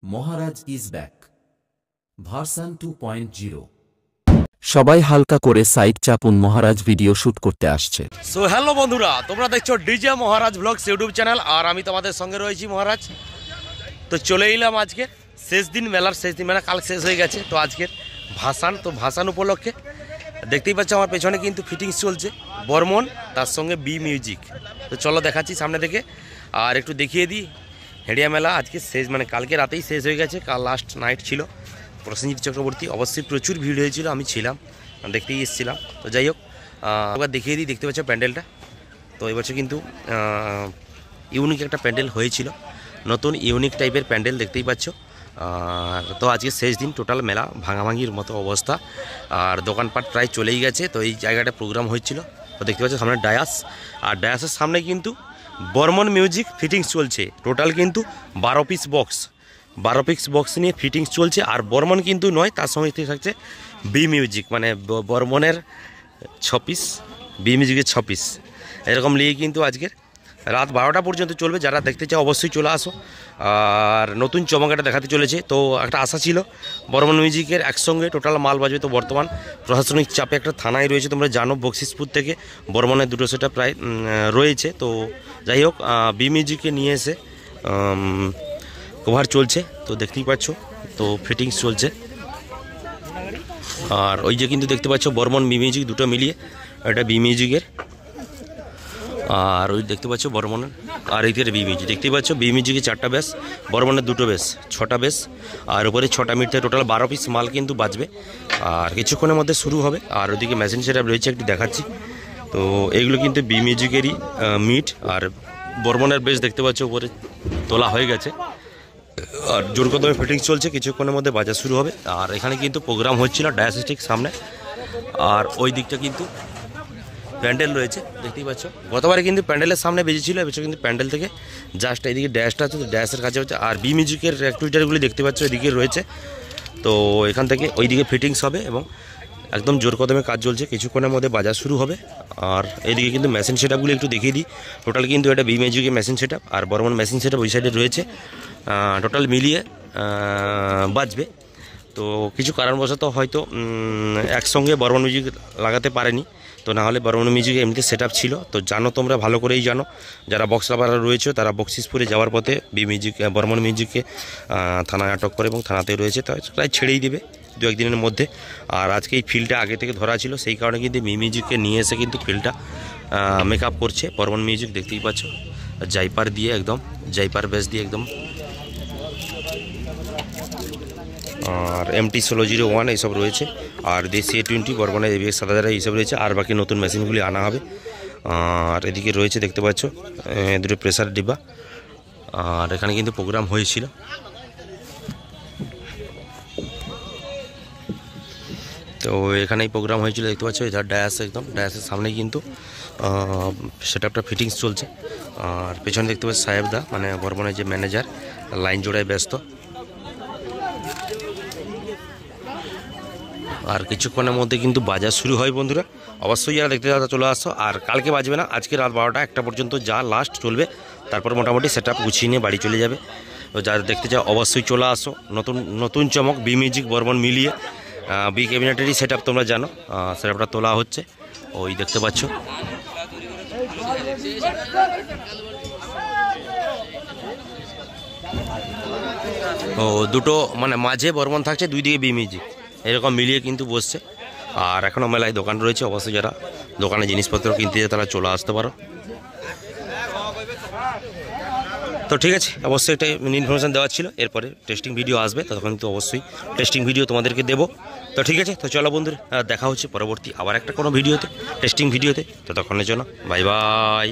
Maharaj is back version 2.0। সবাই হালকা করে সাইড চাপুন, মহারাজ ভিডিও শুট করতে আসছে। সো হ্যালো বন্ধুরা, তোমরা দেখছো ডিজে মহারাজ ব্লগস ইউটিউব চ্যানেল, আর আমি তোমাদের সঙ্গে রয়েছি মহারাজ। তো চলে এলাম আজকে শেষ দিন, মেলার শেষ দিন, মেলা কাল শেষ হয়ে গেছে। তো আজকের ভাসান, তো ভাসান উপলক্ষে দেখতেই পাচ্ছ আমার পেছনে কিন্তু ফিটিংস চলছে বর্মন, তার সঙ্গে বি মিউজিক। তো চলো দেখাচ্ছি সামনে থেকে, আর একটু দেখিয়ে দিই। হেডিয়া মেলা আজকে শেষ, মানে কালকে রাতেই শেষ হয়ে গেছে, কাল লাস্ট নাইট ছিল। প্রসেনজিৎ চক্রবর্তী অবশ্যই প্রচুর ভিড় হয়েছিল, আমি ছিলাম, দেখতেই এসেছিলাম। তো যাই হোক, এবার দেখিয়ে দিই। দেখতে পাচ্ছ প্যান্ডেলটা, তো এবছর কিন্তু ইউনিক একটা প্যান্ডেল হয়েছিল, নতুন ইউনিক টাইপের প্যান্ডেল দেখতেই পাচ্ছ। তো আজকে শেষ দিন, টোটাল মেলা ভাঙাভাঙির মতো অবস্থা, আর দোকানপাট প্রায় চলেই গেছে। তো এই জায়গাটা প্রোগ্রাম হচ্ছিল, তো দেখতে পাচ্ছ সামনে ডায়াস, আর ডায়াসের সামনে কিন্তু বর্মন মিউজিক ফিটিংস চলছে। টোটাল কিন্তু 12 পিস বক্স নিয়ে ফিটিংস চলছে। আর বর্মন কিন্তু নয়, তার সঙ্গে থাকছে বি মিউজিক, মানে বর্মনের 6 পিস, বি মিউজিকের 6 পিস, এরকম নিয়ে কিন্তু আজকের রাত 12টা পর্যন্ত চলবে। যারা দেখতে চাও অবশ্যই চলে আসো। আর নতুন চমকাটা দেখাতে চলেছে, তো একটা আশা ছিল বর্মন মিউজিকের একসঙ্গে টোটাল মাল বাজবে। তো বর্তমান প্রশাসনিক চাপে একটা থানায় রয়েছে, তোমরা জানো, বকশিসপুর থেকে বর্মনের দুটো সেটা প্রায় রয়েছে। তো যাই হোক, বি মিউজিককে নিয়ে এসে কভার চলছে, তো দেখতেই পাচ্ছ, তো ফিটিংস চলছে। আর ওই যে কিন্তু দেখতে পাচ্ছ বর্মন বি মিউজিক দুটো মিলিয়ে, এটা বি মিউজিকের, আর ওই দেখতে পাচ্ছ বর্মনের, আর এই বি মিউজিক দেখতেই পাচ্ছ। বি মিউজিকে 4টা বেস, বর্মনের 2টো বেস, 6টা বেস, আর উপরে 6টা মিট থেকে টোটাল 12 পিস মাল কিন্তু বাজবে, আর কিছুক্ষণের মধ্যে শুরু হবে। আর ওদিকে মেশিন সেটআপ রয়েছে, একটু দেখাচ্ছি। তো এইগুলো কিন্তু বি মিউজিকেরই মিট, আর বর্মনের বেস দেখতে পাচ্ছ উপরে তোলা হয়ে গেছে, আর জোর কদমে ফিটিংস চলছে, কিছুক্ষণের মধ্যে বাজার শুরু হবে। আর এখানে কিন্তু প্রোগ্রাম হচ্ছিল ডায়াসিস্টিক সামনে, আর ওই দিকটা কিন্তু প্যান্ডেল রয়েছে, দেখতেই পাচ্ছ। গতবারে কিন্তু প্যান্ডেলের সামনে বেজেছিল, এবছর কিন্তু প্যান্ডেল থেকে জাস্ট এইদিকে ড্যাশটা আছে, ড্যাশের কাছে হচ্ছে। আর বি মিউজিকের অ্যাক্টিভিটারগুলি দেখতে পাচ্ছ এদিকে রয়েছে, তো এখান থেকে ওই দিকে ফিটিংস হবে এবং একদম জোর কদমে কাজ চলছে, কিছুক্ষণের মধ্যে বাজার শুরু হবে। আর এদিকে কিন্তু মেশিন সেটআপগুলি একটু দেখিয়ে দিই। টোটাল কিন্তু এটা বি মিউজিকের মেশিন সেটআপ, আর বর্মন মেশিন সেটআপ ওই সাইডে রয়েছে, টোটাল মিলিয়ে বাজবে। তো কিছু কারণবশত হয়তো একসঙ্গে বর্মন মিউজিক লাগাতে পারেনি, তো না হলে বর্মন মিউজিক এমনিতে সেটআপ ছিল। তো জানো, তোমরা ভালো করেই জানো, যারা বক্স লাভাররা রয়েছে তারা বকশিসপুরে যাওয়ার পথে বি মিউজিক বর্মন মিউজিককে থানায় আটক করে এবং থানাতে রয়েছে, তাই প্রায় ছেড়েই দেবে 2-1 দিনের মধ্যে। আর আজকে এই ফিল্ডটা আগে থেকে ধরা ছিল, সেই কারণে কিন্তু বি মিউজিককে নিয়ে এসে কিন্তু ফিল্ডটা মেকআপ করছে বর্মন মিউজিক, দেখতেই পাচ্ছ। জাইপার দিয়ে একদম, জাইপার বেস দিয়ে একদম, আর MT-1601 এইসব রয়েছে, আর দেশি A20 বর্মনের ABX 7000 এইসব রয়েছে, আর বাকি নতুন মেশিনগুলি আনা হবে। আর এদিকে রয়েছে দেখতে পাচ্ছ 2টো প্রেসার ডিব্বা, আর এখানে কিন্তু প্রোগ্রাম হয়েছিল। তো এখানেই প্রোগ্রাম হয়েছিল, দেখতে পাচ্ছ। এটা ডায়াস, একদম ডায়াসের সামনেই কিন্তু সেটআপটা ফিটিংস চলছে। আর পেছনে দেখতে পাচ্ছি সাহেবদা, মানে বর্মনের যে ম্যানেজার, লাইন জোড়ায় ব্যস্ত। আর কিছুক্ষণের মধ্যে কিন্তু বাজার শুরু হয় বন্ধুরা, অবশ্যই যারা দেখতে যাওয়া চলে আসো। আর কালকে বাজবে না, আজকে রাত 12টা 1টা পর্যন্ত যা লাস্ট চলবে, তারপর মোটামুটি সেটআপ গুছিয়ে নিয়ে বাড়ি চলে যাবে। তো যারা দেখতে চাও অবশ্যই চলে আসো। নতুন চমক বি মিউজিক বর্মন মিলিয়ে বি ক্যাবিনেটারি সেটআপ, তোমরা জানো, সেটআপটা তোলা হচ্ছে, ওই দেখতে পাচ্ছ। ও দুটো মানে মাঝে বর্মন থাকছে, 2 দিকে বি মিউজিক, এরকম মিলিয়ে কিন্তু বসছে। আর এখনও মেলায় দোকান রয়েছে, অবশ্যই যারা দোকানে জিনিসপত্র কিনতে যায় তারা চলে আসতে পারো। তো ঠিক আছে, অবশ্যই একটা ইনফরমেশান দেওয়ার ছিল। এরপরে টেস্টিং ভিডিও আসবে, তখন তো অবশ্যই টেস্টিং ভিডিও তোমাদেরকে দেবো। তো ঠিক আছে, তো চলো বন্ধুরা, দেখা হচ্ছে পরবর্তী আবার একটা কোনো ভিডিওতে, টেস্টিং ভিডিওতে। ততক্ষণের জন্য বাই বাই।